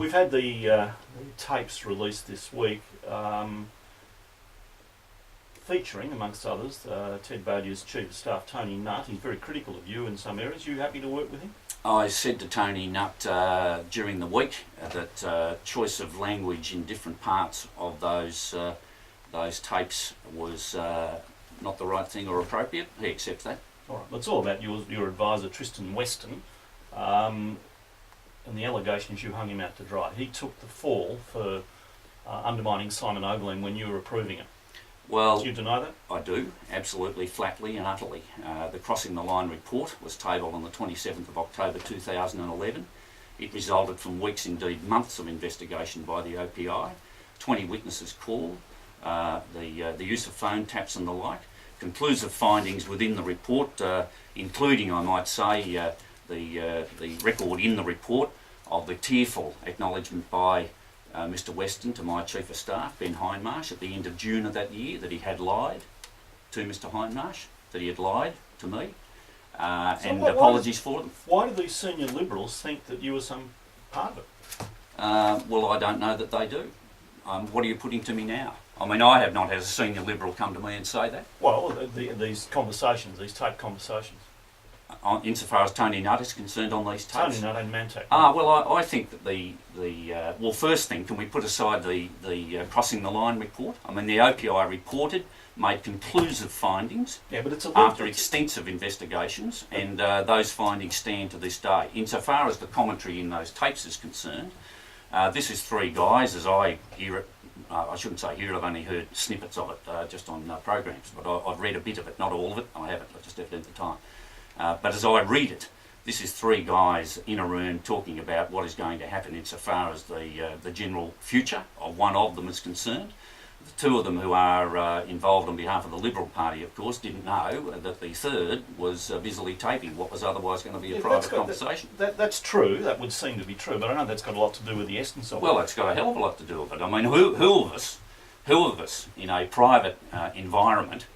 We've had the tapes released this week, featuring, amongst others, Ted Baillieu's Chief of Staff, Tony Nutt. He's very critical of you in some areas. Are you happy to work with him? I said to Tony Nutt during the week that choice of language in different parts of those tapes was not the right thing or appropriate. He accepts that. All right. Well, it's all about your advisor, Tristan Weston, and the allegations you hung him out to dry. He took the fall for undermining Simon Overland when you were approving it. Well, do you deny that? I do, absolutely, flatly and utterly. The Crossing the Line report was tabled on the 27th of October 2011. It resulted from weeks, indeed months, of investigation by the OPI, 20 witnesses called, the use of phone taps and the like, conclusive findings within the report, including, I might say, the record in the report of the tearful acknowledgement by Mr Weston to my Chief of Staff, Ben Hindmarsh, at the end of June of that year, that he had lied to Mr Hindmarsh, that he had lied to me, and apologies for them. Why do these senior Liberals think that you were some part of it? Well, I don't know that they do. What are you putting to me now? I mean, I have not had a senior Liberal come to me and say that. Well, these conversations, these tape conversations. Insofar as Tony Nutt is concerned on these tapes. Tony Nutt and Mantak. Well, I think that well, first thing, can we put aside the Crossing the Line report? I mean, the OPI reported, made conclusive findings, yeah, but it's after extensive investigations, and those findings stand to this day. Insofar as the commentary in those tapes is concerned, this is three guys, as I hear it. I shouldn't say hear it, I've only heard snippets of it just on programs, but I've read a bit of it, not all of it. I haven't, I just haven't had the time. But as I read it, this is three guys in a room talking about what is going to happen insofar as the general future of one of them is concerned. The two of them who are involved on behalf of the Liberal Party, of course, didn't know that the third was busily taping what was otherwise going to be a private conversation. That's true, that would seem to be true, but I know that's got a lot to do with the essence of it. Well, it's got a hell of a lot to do with it. I mean, who of us in a private environment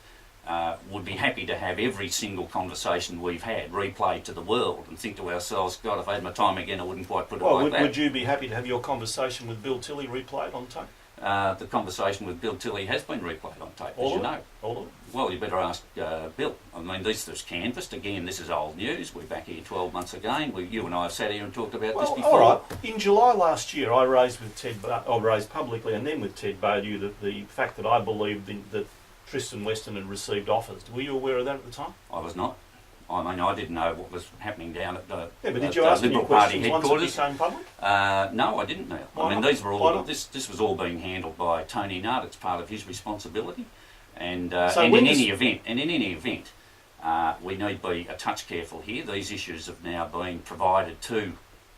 would be happy to have every single conversation we've had replayed to the world and think to ourselves, God, if I had my time again, I wouldn't quite put it like that. Would you be happy to have your conversation with Bill Tilley replayed on tape? The conversation with Bill Tilley has been replayed on tape, as you know. All of it? Well, you better ask Bill. I mean, this was canvassed. Again, this is old news. We're back here 12 months again. You and I have sat here and talked about this before. All right. In July last year, I raised publicly and then with Ted Baillieu the fact that I believed that Tristan Weston had received offers. Were you aware of that at the time? I was not. I mean, I didn't know what was happening down at the Liberal Party headquarters. Once it became public? No, I didn't know. I mean, these were all. This was all being handled by Tony Nutt. It's part of his responsibility, and in any event, we need to be a touch careful here. These issues have now been provided to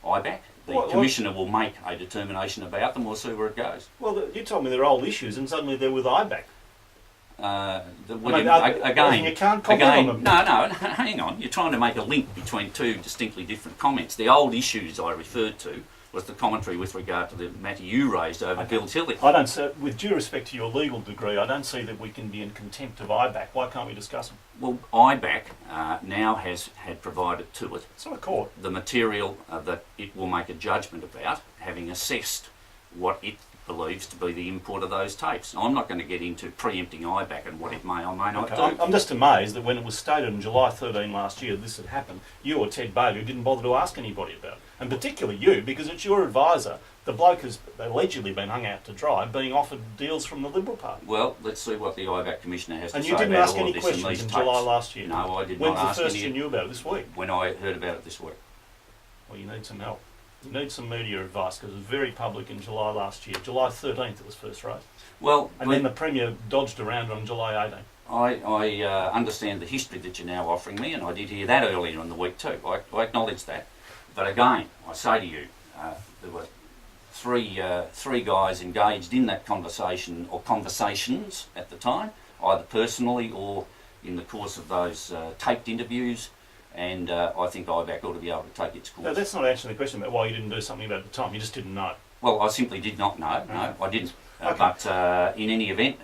IBAC. The Commissioner will make a determination about them. We'll see where it goes. Well, you told me they're old issues, and suddenly they're with IBAC. You can't comment on them. No, hang on. You're trying to make a link between two distinctly different comments. The old issues I referred to was the commentary with regard to the matter you raised over Bill Tilley. I don't see, with due respect to your legal degree, I don't see that we can be in contempt of IBAC. Why can't we discuss them? Well, IBAC now had provided to it it's not a court. The material that it will make a judgment about, having assessed what it believes to be the import of those tapes. I'm not going to get into preempting IBAC and what it may or may not do. I'm just amazed that when it was stated on July 13 last year this had happened, you or Ted Baillieu didn't bother to ask anybody about it. And particularly you, because it's your advisor. The bloke has allegedly been hung out to dry, being offered deals from the Liberal Party. Well, let's see what the IBAC Commissioner has to say about all of this. And you didn't ask any questions in July last year? No, I did not ask any. When's the first you knew about it? This week? When I heard about it this week. Well, you need some help. You need some media advice, because it was very public in July last year. July 13th it was first raised. Well, and then the Premier dodged around on July 18th. I understand the history that you're now offering me, and I did hear that earlier in the week too. I acknowledge that. But again, I say to you, there were three guys engaged in that conversation, or conversations at the time, either personally or in the course of those taped interviews. And I think IBAC ought to be able to take its course. No, that's not answering the question about why you didn't do something about it at the time. You just didn't know. Well, I simply did not know. No, I didn't. Okay. But in any event,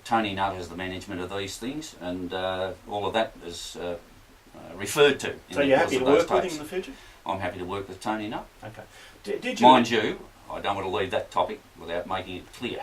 Tony Nutt has the management of these things, and all of that is referred to. So you're happy to work with him in the future? I'm happy to work with Tony Nutt. Okay. Did you? Mind you, I don't want to leave that topic without making it clear.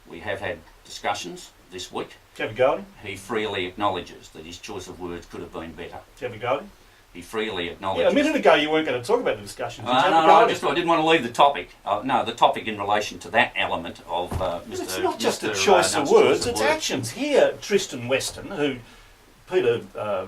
We have had discussions this week. Do you have a go at him? He freely acknowledges that his choice of words could have been better. Do you have a go at him? He freely acknowledges... Yeah, a minute ago you weren't going to talk about the discussions. No, I didn't want to leave the topic. No, the topic in relation to that element of Mr. It's not just a Mr. choice of words, it's words. actions. Here, Tristan Weston, who Peter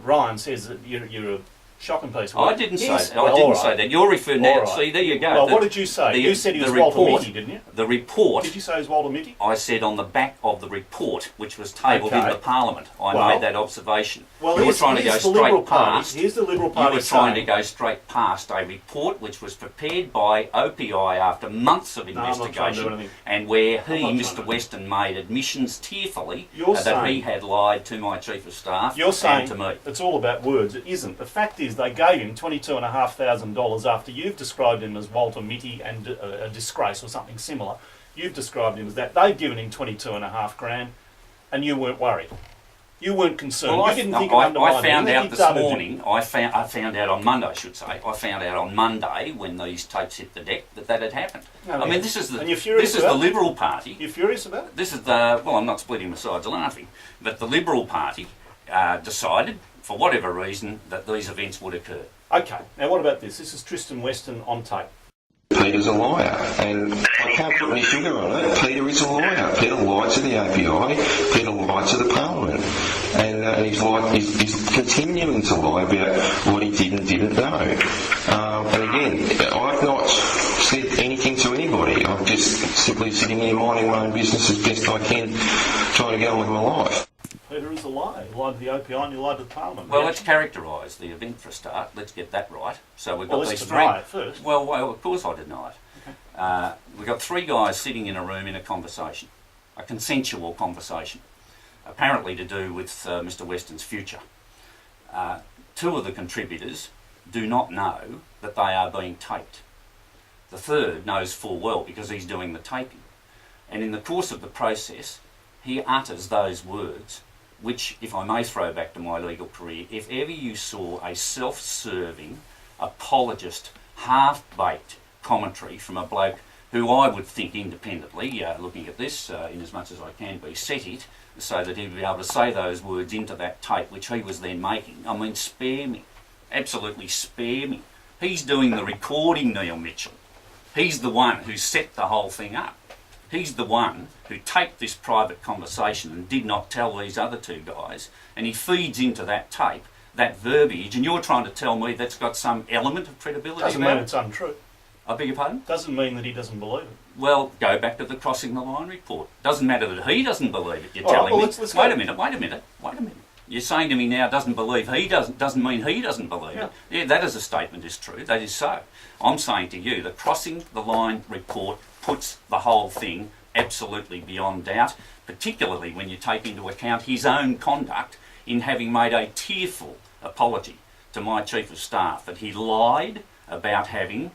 Ryan says that you're a shocking piece of work. I didn't say Yes, that. well, I didn't all say right. that. You're referring All now. right. See, there you go. Well, what did you say? You said he was Walter Mitty, didn't you? The report. Did you say he was Walter Mitty? I said on the back of the report, which was tabled in Okay. the Parliament, I Well- made that observation. Well, you were here's, trying to go here's the Liberal straight Party. past. Here's the Liberal You Party were trying to saying- go straight past a report which was prepared by OPI after months of No, I'm not trying to do investigation, anything. and where I'm he, not trying Mr. to. Weston, made admissions tearfully You're that saying- he had lied to my Chief of Staff You're saying and to me. it's all about words. It isn't. The fact is they gave him $22,500 after you've described him as Walter Mitty and a disgrace or something similar. You've described him as that. They've given him $22,500 and you weren't worried. You weren't concerned. Well, you didn't think of I undermining found him. out He this done it. morning, I found out on Monday, I should say, I found out on Monday when these tapes hit the deck that had happened. Oh, I mean, yeah. this is the, And you're furious this is the about it? Liberal Party. You're furious about it? This is the, well, I'm not splitting my sides laughing, but the Liberal Party decided, for whatever reason, that these events would occur. Okay, now what about this? This is Tristan Weston on tape. Peter's a liar, and I can't put any sugar on it. Peter is a liar. Peter lied to the API. Peter lied to the Parliament, and he's continuing to lie about what he did and didn't know. And again, I've not said anything to anybody. I'm just simply sitting here minding my own business as best I can, trying to get on with my life. Peter is a liar. You lied to the OPI and you lied to the Parliament. Well, let's characterise the event for a start. Let's get that right. So we've got Well, these let's three. deny it first. Well, of course I deny it. Okay. We've got three guys sitting in a room in a conversation, a consensual conversation, apparently to do with Mr. Weston's future. Two of the contributors do not know that they are being taped. The third knows full well because he's doing the taping. And in the course of the process, he utters those words which, if I may throw back to my legal career, if ever you saw a self-serving, apologist, half-baked commentary from a bloke who I would think independently, looking at this, in as much as I can be, set it so that he'd be able to say those words into that tape, which he was then making. I mean, spare me. Absolutely spare me. He's doing the recording, Neil Mitchell. He's the one who set the whole thing up. He's the one who taped this private conversation and did not tell these other two guys, and he feeds into that tape that verbiage, and you're trying to tell me that's got some element of credibility Doesn't about mean it? it's untrue. I beg your pardon? Doesn't mean that he doesn't believe it. Well, go back to the crossing the line report. Doesn't matter that he doesn't believe it. You're All right, telling well, me. let's Wait go. a minute. You're saying to me now doesn't believe he doesn't mean he doesn't believe it. Yeah, that as a statement is true. That is so. I'm saying to you the crossing the line report puts the whole thing absolutely beyond doubt, particularly when you take into account his own conduct in having made a tearful apology to my Chief of Staff that he lied about having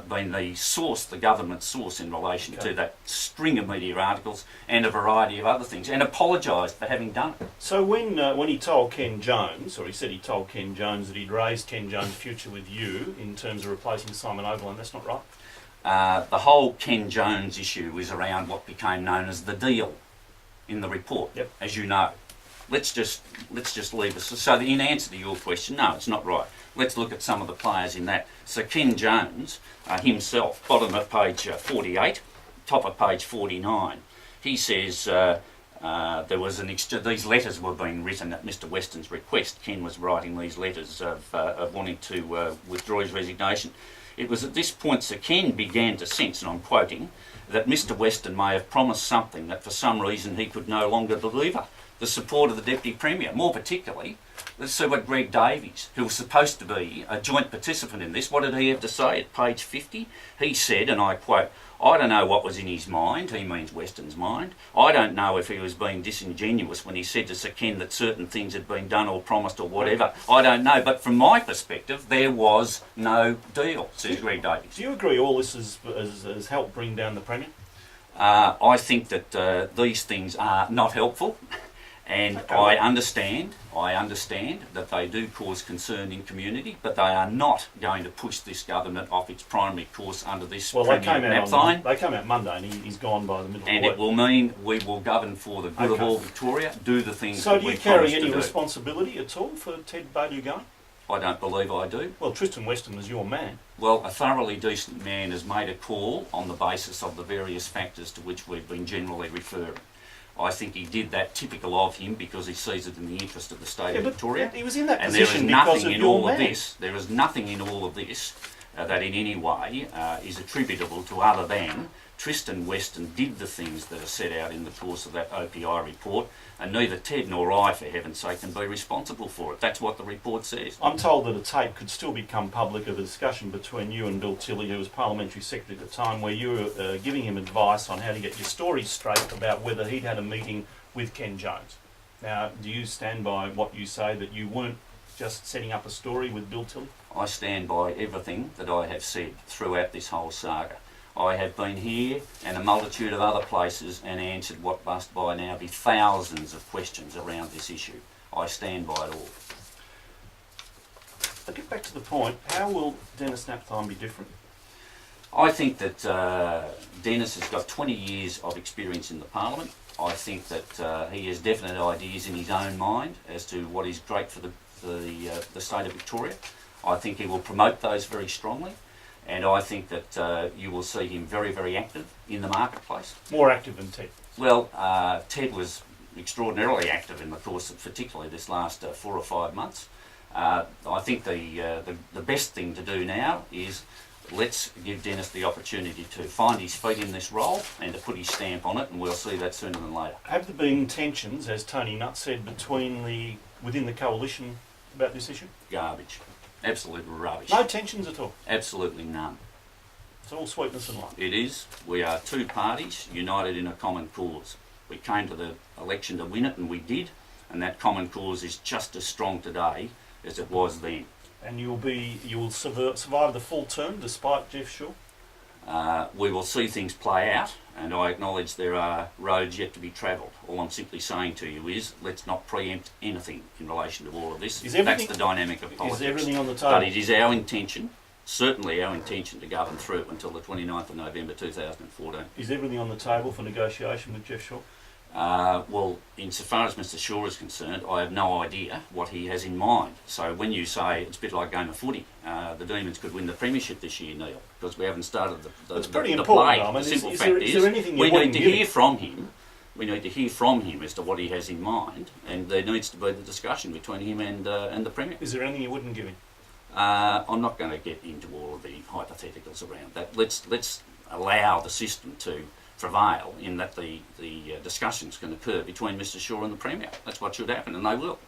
been the source, the government source in relation to that string of media articles and a variety of other things, and apologised for having done it. So when he told Ken Jones, or he said he told Ken Jones that he'd raise Ken Jones' future with you in terms of replacing Simon Oberlin, that's not right? The whole Ken Jones issue is around what became known as the deal in the report, Yep. as you know. Let's just leave us. So in answer to your question, no, it's not right. Let's look at some of the players in that. So Ken Jones himself, bottom of page 48, top of page 49, he says there was these letters were being written at Mr. Weston's request. Ken was writing these letters of wanting to withdraw his resignation. It was at this point Sir Ken began to sense, and I'm quoting, that Mr. Weston may have promised something that for some reason he could no longer deliver. The support of the Deputy Premier, more particularly, let's see what Greg Davies, who was supposed to be a joint participant in this, what did he have to say at page 50? He said, and I quote, "I don't know what was in his mind," he means Weston's mind. "I don't know if he was being disingenuous when he said to Sir Ken that certain things had been done or promised or whatever. I don't know, but from my perspective, there was no deal," says Greg Davies. Do you agree all this has helped bring down the Premier? I think that these things are not helpful. And Okay. I understand that they do cause concern in community, but they are not going to push this government off its primary course under this Well, they Premier came map out fine. they came out Monday, and he's gone by the middle And of the it week. will mean we will govern for the good of Okay. all Victoria, do the things So that do we you carry promised any to do. responsibility at all for Ted Baillieu going? I don't believe I do. Well, Tristan Westona is your man. Well, a thoroughly decent man has made a call on the basis of the various factors to which we've been generally referring. I think he did that typical of him because he sees it in the interest of the state of But Victoria. he was in that And there is position because nothing of in your all of man. this. There is nothing in all of this that in any way is attributable to other than Tristan Weston did the things that are set out in the course of that OPI report, and neither Ted nor I, for heaven's sake, can be responsible for it. That's what the report says. I'm told that a tape could still become public of a discussion between you and Bill Tilley, who was Parliamentary Secretary at the time, where you were giving him advice on how to get your story straight about whether he'd had a meeting with Ken Jones. Now, do you stand by what you say, that you weren't just setting up a story with Bill Tilley? I stand by everything that I have said throughout this whole saga. I have been here and a multitude of other places and answered what must by now be thousands of questions around this issue. I stand by it all. I'll get back to the point. How will Dennis Napthine be different? I think that Dennis has got 20 years of experience in the Parliament. I think that he has definite ideas in his own mind as to what is great for the state of Victoria. I think he will promote those very strongly, and I think that you will see him very, very active in the marketplace. More active than Ted? Well, Ted was extraordinarily active in the course of particularly this last 4 or 5 months. I think the best thing to do now is let's give Dennis the opportunity to find his feet in this role and to put his stamp on it, and we'll see that sooner than later. Have there been tensions, as Tony Nutt said, within the coalition about this issue? Garbage. Absolute rubbish. No tensions at all? Absolutely none. It's all sweetness and light. It is. We are two parties united in a common cause. We came to the election to win it, and we did, and that common cause is just as strong today as it was then. And you will survive the full term despite Jeff Shaw? We will see things play out, and I acknowledge there are roads yet to be travelled. All I'm simply saying to you is let's not preempt anything in relation to all of this. That's the dynamic of politics. Is everything on the table? But it is our intention, certainly our intention, to govern through it until the 29th of November 2014. Is everything on the table for negotiation with Jeff Shaw? Well, insofar as Mr Shaw is concerned, I have no idea what he has in mind. So when you say it's a bit like game of footy, the Demons could win the premiership this year, Neil, because we haven't started the It's pretty the important. play. I mean, the simple is fact there anything you we wouldn't need to give hear him? from him. We need to hear from him as to what he has in mind, and there needs to be the discussion between him and the Premier. Is there anything you wouldn't give him? I'm not going to get into all of the hypotheticals around that. Let's allow the system to prevail in that the discussions can occur between Mr Shaw and the Premier. That's what should happen, and they will.